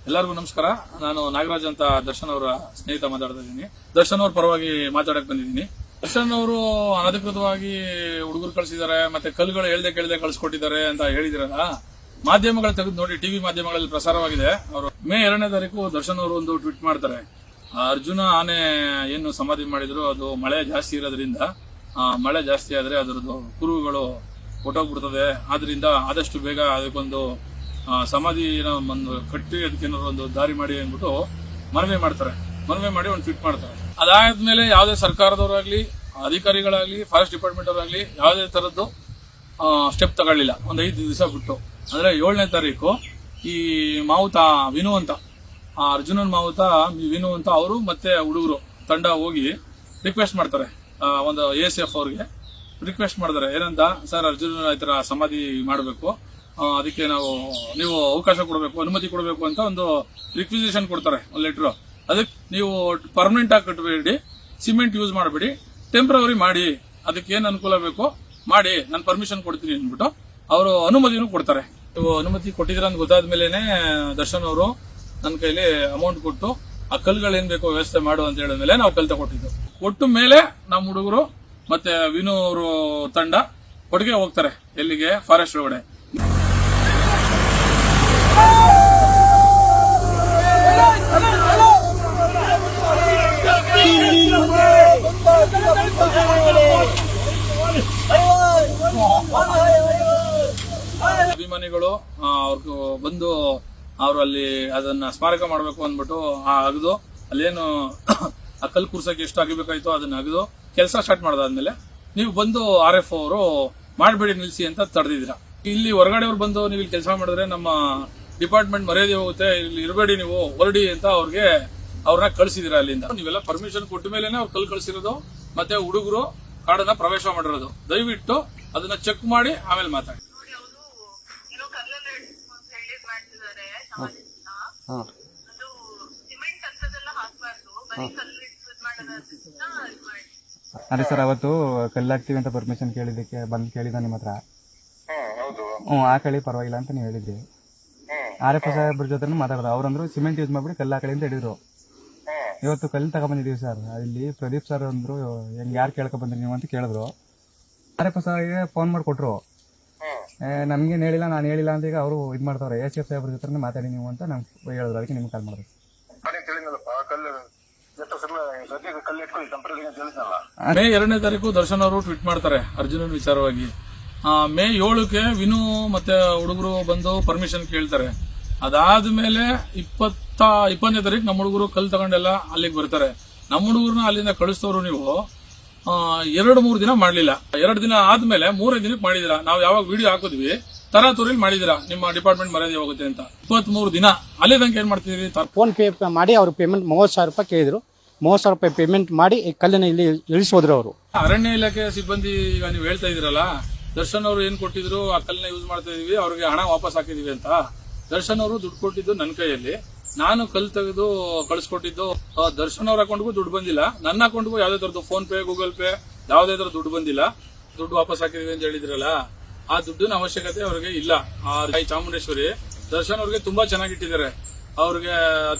ಎಲ್ಲರಿಗೂ ನಮಸ್ಕಾರ. ನಾನು ನಾಗರಾಜ್ ಅಂತ ದರ್ಶನ್ ಅವರ ಸ್ನೇಹಿತ ಮಾತಾಡ್ತಾ ಇದ್ದೀನಿ. ದರ್ಶನ್ ಅವ್ರ ಪರವಾಗಿ ಮಾತಾಡಕ್ ಬಂದಿದ್ದೀನಿ. ದರ್ಶನ್ ಅವರು ಅನಧಿಕೃತವಾಗಿ ಹುಡುಗರು ಕಳಿಸಿದ್ದಾರೆ, ಮತ್ತೆ ಕಲ್ಲುಗಳು ಹೇಳ್ದೆ ಕೇಳದೆ ಕಳಿಸ್ಕೊಟ್ಟಿದ್ದಾರೆ ಅಂತ ಹೇಳಿದಿರಲ್ಲ. ಮಾಧ್ಯಮಗಳು ತೆಗೆದು ನೋಡಿ, ಟಿವಿ ಮಾಧ್ಯಮಗಳಲ್ಲಿ ಪ್ರಸಾರವಾಗಿದೆ. ಅವರು ಮೇ 2ನೇ ತಾರೀಕು ದರ್ಶನ್ ಅವರು ಒಂದು ಟ್ವೀಟ್ ಮಾಡ್ತಾರೆ. ಅರ್ಜುನ ಆನೆ ಏನು ಸಮಾಧಿ ಮಾಡಿದ್ರು ಅದು ಮಳೆ ಜಾಸ್ತಿ ಇರೋದ್ರಿಂದ, ಮಳೆ ಜಾಸ್ತಿ ಆದ್ರೆ ಅದರದ್ದು ಕುರುಹುಗಳು ಹೊಟ್ಟೋಗ್ಬಿಡ್ತದೆ. ಆದ್ರಿಂದ ಆದಷ್ಟು ಬೇಗ ಅದಕ್ಕೊಂದು ಸಮಾಧಿನ ಒಂದು ಕಟ್ಟಿ ಅದಕ್ಕೇನಾದ್ರು ಒಂದು ದಾರಿ ಮಾಡಿ ಅಂದ್ಬಿಟ್ಟು ಮನವಿ ಮಾಡ್ತಾರೆ. ಮನವಿ ಮಾಡಿ ಒಂದು ಟ್ವೀಟ್ ಮಾಡ್ತಾರೆ. ಅದಾದ್ಮೇಲೆ ಯಾವುದೇ ಸರ್ಕಾರದವರಾಗ್ಲಿ, ಅಧಿಕಾರಿಗಳಾಗ್ಲಿ, ಫಾರೆಸ್ಟ್ ಡಿಪಾರ್ಟ್ಮೆಂಟ್ ಅವರಾಗ್ಲಿ ಯಾವುದೇ ತರದ್ದು ಸ್ಟೆಪ್ ತಗೊಳ್ಳಿಲ್ಲ. ಒಂದು 5 ದಿವಸ ಬಿಟ್ಟು, ಅಂದ್ರೆ 7ನೇ ತಾರೀಕು ಈ ಮಾವುತ ವಿನು ಅಂತ, ಅರ್ಜುನನ್ ಮಾವುತ ವಿನು ಅಂತ ಅವರು ಮತ್ತೆ ಹುಡುಗರು ತಂಡ ಹೋಗಿ ರಿಕ್ವೆಸ್ಟ್ ಮಾಡ್ತಾರೆ. ಒಂದು ASF ಅವ್ರಿಗೆ ರಿಕ್ವೆಸ್ಟ್ ಮಾಡ್ತಾರೆ. ಏನಂತ, ಸರ್ ಅರ್ಜುನ ಈ ತರ ಸಮಾಧಿ ಮಾಡಬೇಕು, ಅದಕ್ಕೆ ನೀವು ಅವಕಾಶ ಕೊಡಬೇಕು, ಅನುಮತಿ ಕೊಡಬೇಕು ಅಂತ ಒಂದು ರಿಕ್ವಿಸಿಷನ್ ಕೊಡ್ತಾರೆ, ಒಂದು ಲೆಟರ್. ಅದಕ್ಕೆ ನೀವು ಪರ್ಮನೆಂಟ್ ಆಗಿ ಕಟ್ಟಬೇಡಿ, ಸಿಮೆಂಟ್ ಯೂಸ್ ಮಾಡಬೇಡಿ, ಟೆಂಪ್ರವರಿ ಮಾಡಿ, ಅದಕ್ಕೆ ಏನ್ ಅನುಕೂಲ ಬೇಕೋ ಮಾಡಿ, ನಾನು ಪರ್ಮಿಷನ್ ಕೊಡ್ತೀನಿ ಅಂದ್ಬಿಟ್ಟು ಅವರು ಅನುಮತಿನೂ ಕೊಡ್ತಾರೆ. ನೀವು ಅನುಮತಿ ಕೊಟ್ಟಿದ್ರ ಅಂತ ಗೊತ್ತಾದ ಮೇಲೆನೆ ದರ್ಶನ್ ಅವರು ನನ್ನ ಕೈಲಿ ಅಮೌಂಟ್ ಕೊಟ್ಟು ಆ ಕಲ್ಲುಗಳೇನ್ ಬೇಕೋ ವ್ಯವಸ್ಥೆ ಮಾಡು ಅಂತ ಹೇಳಿದ್ಮೇಲೆ ನಾವು ಕಲ್ ತಗೊಟ್ಟಿದ್ದು. ಕೊಟ್ಟ ಮೇಲೆ ನಮ್ಮ ಹುಡುಗರು ಮತ್ತೆ ವಿನು ಅವರು ತಂಡ ಒಟ್ಟಿಗೆ ಹೋಗ್ತಾರೆ. ಎಲ್ಲಿಗೆ? ಫಾರೆಸ್ಟ್ ಒಳಗಡೆ. ಅಭಿಮಾನಿಗಳು ಅವ್ರಿಗೆ ಬಂದು ಅವರು ಅಲ್ಲಿ ಅದನ್ನ ಸ್ಮಾರಕ ಮಾಡಬೇಕು ಅಂದ್ಬಿಟ್ಟು ಅಗದು ಅಲ್ಲೇನು ಆ ಕಲ್ಲು ಕೂರ್ಸಕ್ಕೆ ಎಷ್ಟು ಆಗಿಬೇಕಾಯ್ತು ಅದನ್ನ ಅಗದು ಕೆಲಸ ಸ್ಟಾರ್ಟ್ ಮಾಡೋದಾದ್ಮೇಲೆ ನೀವು ಬಂದು RF ಅವರು ಮಾಡಬೇಡಿ ನಿಲ್ಸಿ ಅಂತ ತಡೆದಿದ್ದೀರಾ. ಇಲ್ಲಿ ಹೊರಗಡೆಯವ್ರು ಬಂದು ನೀವು ಇಲ್ಲಿ ಕೆಲಸ ಮಾಡಿದ್ರೆ ನಮ್ಮ ಡಿಪಾರ್ಟ್ಮೆಂಟ್ ಮರ್ಯಾದೆ ಹೋಗುತ್ತೆ, ಇಲ್ಲಿ ಇರಬೇಡಿ, ನೀವು ಹೊರಡಿ ಅಂತ ಅವ್ರನ್ನ ಕಳಿಸಿದಿರ. ಅಲ್ಲಿಂದ ನೀವೆಲ್ಲ ಪರ್ಮಿಷನ್ ಕೊಟ್ಟ ಮೇಲೆನೆ ಅವ್ರು ಕಲ್ಲು ಕಳಿಸಿರೋದು, ಮತ್ತೆ ಹುಡುಗರು ಕಾಡನ್ನ ಪ್ರವೇಶ ಮಾಡಿರೋದು. ದಯವಿಟ್ಟು ಅದನ್ನ ಚೆಕ್ ಮಾಡಿ ಆಮೇಲೆ ಮಾತಾಡಿ. ಅದೇ ಸರ್, ಅವತ್ತು ಕಲ್ಲಾಕ್ತಿವಿ ಅಂತ ಪರ್ಮಿಷನ್ ಕೇಳಿದಕ್ಕೆ ಬಂದು ಕೇಳಿದ ನಿಮ್ಮ ಹತ್ರ. ಹಾಕಳಿ ಪರವಾಗಿಲ್ಲ ಅಂತ ನೀವು ಹೇಳಿದ್ರಿ. RF ಸಾಹೇಬ್ರ ಜೊತೆ ಮಾತಾಡಿದ. ಅವ್ರಂದ್ರು ಸಿಮೆಂಟ್ ಯೂಸ್ ಮಾಡ್ಬಿಡಿ, ಕಲ್ಲು ಹಾಕಳಿ ಅಂತ ಹೇಳಿದ್ರು. ಇವತ್ತು ಕಲ್ಲು ತಗೊಂಡ್ಬಂದಿದೀವಿ ಸರ್. ಇಲ್ಲಿ ಪ್ರದೀಪ್ ಸರ್ ಅಂದ್ರು, ಹೆಂಗ್ ಯಾರು ಕೇಳ್ಕೊ ಬಂದ್ರಿ ನೀವು ಅಂತ ಕೇಳಿದ್ರು. RF ಸಾಹೇಬ್ಗೆ ಫೋನ್ ಮಾಡಿ ಕೊಟ್ರು. ನಮ್ಗೇನು ಹೇಳಿಲ್ಲ, ನಾನು ಹೇಳಿಲ್ಲ ಅಂತ ಈಗ ಅವರು ಇದು ಮಾಡ್ತಾವ್ರೆ. ASF ಸಾಹೇಬ್ರ ಜೊತೆ ಮಾತಾಡಿ ನೀವು ಅಂತ ನಮ್ಗೆ ಹೇಳಿದ್ರು. ಅದಕ್ಕೆ ನಿಮ್ಗೆ ಕಾಲ್ ಮಾಡಿದ್ರು. ಮೇ 2ನೇ ತಾರೀಕು ದರ್ಶನ್ ಅವರು ಟ್ವೀಟ್ ಮಾಡ್ತಾರೆ ಅರ್ಜುನನ್ ವಿಚಾರವಾಗಿ. ಮೇ 7ಕ್ಕೆ ವಿನು ಮತ್ತೆ ಹುಡುಗರು ಬಂದು ಪರ್ಮಿಷನ್ ಕೇಳ್ತಾರೆ. ಅದಾದ್ಮೇಲೆ 20ನೇ ತಾರೀಕು ನಮ್ಮ ಹುಡುಗರು ಕಲ್ಲು ತಗೊಂಡೆಲ್ಲ ಅಲ್ಲಿಗೆ ಬರ್ತಾರೆ. ನಮ್ಮ ಹುಡುಗರನ್ನ ಅಲ್ಲಿಂದ ಕಳಿಸ್ತವ್ರು ನೀವು 2-3 ದಿನ ಮಾಡ್ಲಿಲ್ಲ. 2 ದಿನ ಆದ್ಮೇಲೆ 3ನೇ ದಿನಕ್ಕೆ ಮಾಡಿದಿರಾ. ನಾವು ಯಾವಾಗ ವಿಡಿಯೋ ಹಾಕಿದ್ವಿ ತರಾತುರಿಲಿ ಮಾಡಿದಿರಾ, ನಿಮ್ಮ ಡಿಪಾರ್ಟ್ಮೆಂಟ್ ಮರ್ಯಾದೆ ಹೋಗುತ್ತೆ ಅಂತ. 23 ದಿನ ಅಲ್ಲೇ ತನಕ ಏನ್ ಮಾಡ್ತಿದ್ರಿ? ಫೋನ್ ಪೇ ಮಾಡಿ ಅವ್ರ ಪೇಮೆಂಟ್ 30,000 ರೂಪಾಯಿ ಕೇಳಿದ್ರು. 30,000 ರೂಪಾಯಿ ಪೇಮೆಂಟ್ ಮಾಡಿ ಕಲ್ಲನ್ನ ಇಲ್ಲಿ ಇಳಿಸೋದ್ರು ಅವರು. ಅರಣ್ಯ ಇಲಾಖೆ ಸಿಬ್ಬಂದಿ ಈಗ ನೀವು ಹೇಳ್ತಾ ಇದೀರಲ್ಲ, ದರ್ಶನ್ ಅವರು ಏನ್ ಕೊಟ್ಟಿದ್ರು ಆ ಕಲ್ಲನ್ನ ಯೂಸ್ ಮಾಡ್ತಾ ಇದೀವಿ, ಅವ್ರಿಗೆ ಹಣ ವಾಪಸ್ ಹಾಕಿದೀವಿ ಅಂತ. ದರ್ಶನ್ ಅವರು ದುಡ್ಡು ಕೊಟ್ಟಿದ್ದು ನನ್ನ ಕೈಯಲ್ಲಿ, ನಾನು ಕಲ್ಲು ತೆಗೆದು ಕಳಿಸ್ಕೊಟ್ಟಿದ್ದು. ದರ್ಶನ್ ಅವ್ರ ಅಕೌಂಟ್ಗೂ ದುಡ್ಡು ಬಂದಿಲ್ಲ, ನನ್ನ ಅಕೌಂಟ್ಗೂ ಯಾವ್ದೇ ತರದ್ದು ಫೋನ್ ಪೇ, ಗೂಗಲ್ ಪೇ ಯಾವ್ದೇ ತರ ದುಡ್ಡು ಬಂದಿಲ್ಲ. ದುಡ್ಡು ವಾಪಸ್ ಹಾಕಿದೀವಿ ಅಂತ ಹೇಳಿದ್ರಲ್ಲ, ಆ ದುಡ್ಡಿನ ಅವಶ್ಯಕತೆ ಅವ್ರಿಗೆ ಇಲ್ಲ. ಆ ತಾಯಿ ಚಾಮುಂಡೇಶ್ವರಿ ದರ್ಶನ್ ಅವ್ರಿಗೆ ತುಂಬಾ ಚೆನ್ನಾಗಿಟ್ಟಿದ್ದಾರೆ. ಅವ್ರಿಗೆ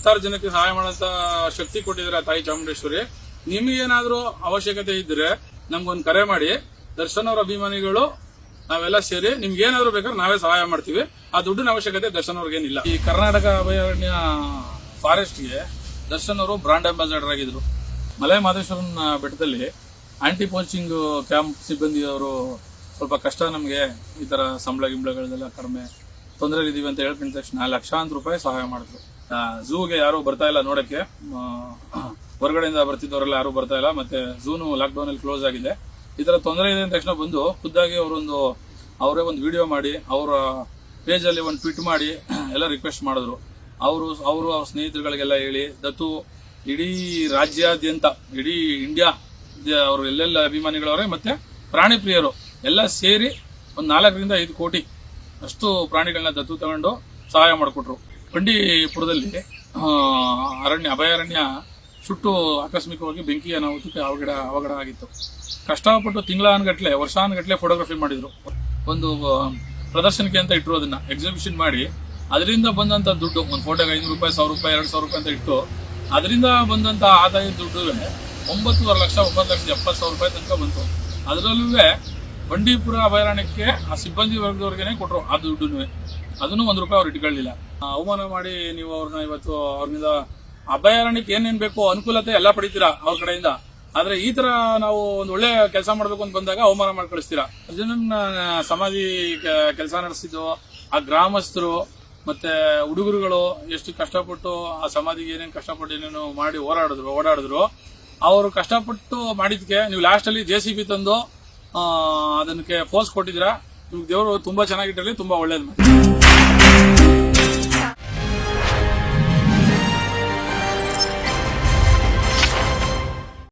10 ಜನಕ್ಕೆ ಸಹಾಯ ಮಾಡೋಂತ ಶಕ್ತಿ ಕೊಟ್ಟಿದ್ದಾರೆ ತಾಯಿ ಚಾಮುಂಡೇಶ್ವರಿ. ನಿಮ್ಗೇನಾದ್ರೂ ಅವಶ್ಯಕತೆ ಇದ್ರೆ ನಮ್ಗೊಂದು ಕರೆ ಮಾಡಿ. ದರ್ಶನ್ ಅವ್ರ ಅಭಿಮಾನಿಗಳು ನಾವೆಲ್ಲ ಸೇರಿ ನಿಮ್ಗೇನಾದ್ರೂ ಬೇಕಾದ್ರೆ ನಾವೇ ಸಹಾಯ ಮಾಡ್ತೀವಿ. ಆ ದುಡ್ಡಿನ ಅವಶ್ಯಕತೆ ದರ್ಶನ್ ಅವ್ರಿಗೇನಿಲ್ಲ. ಈ ಕರ್ನಾಟಕ ಅಭಯಾರಣ್ಯ ಫಾರೆಸ್ಟ್ಗೆ ದರ್ಶನ್ ಅವರು ಬ್ರಾಂಡ್ ಅಂಬಾಸಿಡರ್ ಆಗಿದ್ರು. ಮಲೆ ಮಹದೇಶ್ವರನ ಬೆಟ್ಟದಲ್ಲಿ ಆಂಟಿ ಪೋಚಿಂಗ್ ಕ್ಯಾಂಪ್ ಸಿಬ್ಬಂದಿ ಅವರು ಸ್ವಲ್ಪ ಕಷ್ಟ, ನಮಗೆ ಈ ತರ ಸಂಬಳ ಗಿಂಬಳಗಳೆಲ್ಲ ಕಡಿಮೆ, ತೊಂದರೆಲಿದ್ದೀವಿ ಅಂತ ಹೇಳ್ಕೊಂಡ ತಕ್ಷಣ ಲಕ್ಷಾಂತರ ರೂಪಾಯಿ ಸಹಾಯ ಮಾಡಿದ್ರು. ಝೂಗೆ ಯಾರು ಬರ್ತಾ ಇಲ್ಲ ನೋಡಕ್ಕೆ, ಹೊರಗಡೆಯಿಂದ ಬರ್ತಿದ್ದವರೆಲ್ಲ ಯಾರು ಬರ್ತಾ ಇಲ್ಲ. ಮತ್ತೆ ಝೂನು ಲಾಕ್ಡೌನ್ ಅಲ್ಲಿ ಕ್ಲೋಸ್ ಆಗಿದೆ. ಈ ತರ ತೊಂದರೆ ಇದೆ ಅಂದ ತಕ್ಷಣ ಬಂದು ಖುದ್ದಾಗಿ ಅವರೇ ಒಂದು ವಿಡಿಯೋ ಮಾಡಿ ಅವರ ಪೇಜ್ ಅಲ್ಲಿ ಒಂದು ಟ್ವೀಟ್ ಮಾಡಿ ಎಲ್ಲ ರಿಕ್ವೆಸ್ಟ್ ಮಾಡಿದ್ರು. ಅವರು ಅವ್ರ ಸ್ನೇಹಿತರುಗಳಿಗೆಲ್ಲ ಹೇಳಿ ದತ್ತು ಇಡೀ ರಾಜ್ಯಾದ್ಯಂತ, ಇಡೀ ಇಂಡಿಯಾ ಅವರು ಎಲ್ಲೆಲ್ಲ ಅಭಿಮಾನಿಗಳವರೇ ಮತ್ತೆ ಪ್ರಾಣಿ ಪ್ರಿಯರು ಎಲ್ಲ ಸೇರಿ ಒಂದು 4ರಿಂದ 5 ಕೋಟಿ ಅಷ್ಟು ಪ್ರಾಣಿಗಳನ್ನ ದತ್ತು ತಗೊಂಡು ಸಹಾಯ ಮಾಡಿಕೊಟ್ರು. ಬಂಡೀಪುರದಲ್ಲಿ ಅಭಯಾರಣ್ಯ ಸುಟ್ಟು ಆಕಸ್ಮಿಕವಾಗಿ ಬೆಂಕಿ ಅನಾಹುತಕ್ಕೆ ಅವಘಡ ಆಗಿತ್ತು. ಕಷ್ಟಪಟ್ಟು ತಿಂಗಳಾನ್ಗಟ್ಲೆ, ವರ್ಷಾನ್ಗಟ್ಲೆ ಫೋಟೋಗ್ರಫಿ ಮಾಡಿದ್ರು. ಒಂದು ಪ್ರದರ್ಶನಕ್ಕೆ ಅಂತ ಇಟ್ಟರು, ಅದನ್ನ ಎಕ್ಸಿಬಿಷನ್ ಮಾಡಿ ಅದರಿಂದ ಬಂದಂತ ದುಡ್ಡು ಒಂದು ಫೋಟೋಗೆ 500 ರೂಪಾಯಿ, 1000 ರೂಪಾಯಿ, 2000 ರೂಪಾಯಿ ಅಂತ ಇಟ್ಟು ಅದರಿಂದ ಬಂದಂತ ಆದಾಯದ ದುಡ್ಡು 9.5 ಲಕ್ಷ, 9,70,000 ರೂಪಾಯಿ ತನಕ ಬಂತು. ಅದರಲ್ಲೂ ಬಂಡೀಪುರ ಅಭಯಾರಣ್ಯಕ್ಕೆ ಆ ಸಿಬ್ಬಂದಿ ವರ್ಗದವ್ರಿಗೇನೆ ಕೊಟ್ಟರು ಆ ದುಡ್ಡು, ಅದನ್ನು 1 ರೂಪಾಯಿ ಅವ್ರು ಇಟ್ಕೊಳ್ಳಿಲ್ಲ. ಅವಮಾನ ಮಾಡಿ ನೀವು ಅವ್ರನ್ನ ಇವತ್ತು ಅವ್ರಿಂದ ಅಭಯಾರಣ್ಯಕ್ಕೆ ಏನೇನ್ ಬೇಕೋ ಅನುಕೂಲತೆ ಎಲ್ಲ ಪಡಿತೀರಾ ಅವ್ರ ಕಡೆಯಿಂದ. ಆದ್ರೆ ಈ ತರ ನಾವು ಒಂದು ಒಳ್ಳೆ ಕೆಲಸ ಮಾಡ್ಬೇಕು ಅಂತ ಬಂದಾಗ ಅವಮಾನ ಮಾಡಿ ಕಳಿಸ್ತೀರಾ. ಅರ್ಜುನನ್ ಸಮಾಧಿ ಕೆಲಸ ನಡೆಸಿದ್ದು ಆ ಗ್ರಾಮಸ್ಥರು ಮತ್ತೆ ಹುಡುಗರುಗಳು ಎಷ್ಟು ಕಷ್ಟಪಟ್ಟು ಆ ಸಮಾಧಿಗೆ ಏನೇನು ಕಷ್ಟಪಟ್ಟು ಏನೇನು ಮಾಡಿ ಓಡಾಡಿದ್ರು. ಅವರು ಕಷ್ಟಪಟ್ಟು ಮಾಡಿದ್ಕೆ ನೀವು ಲಾಸ್ಟ್ ಅಲ್ಲಿ JCB ತಂದು ಅದಕ್ಕೆ ಫೋರ್ಸ್ ಕೊಟ್ಟಿದ್ದೀರಾ. ದೇವರು ತುಂಬಾ ಚೆನ್ನಾಗಿಟ್ಟಲ್ಲಿ ತುಂಬಾ ಒಳ್ಳೇದು ಮಾಡಿ.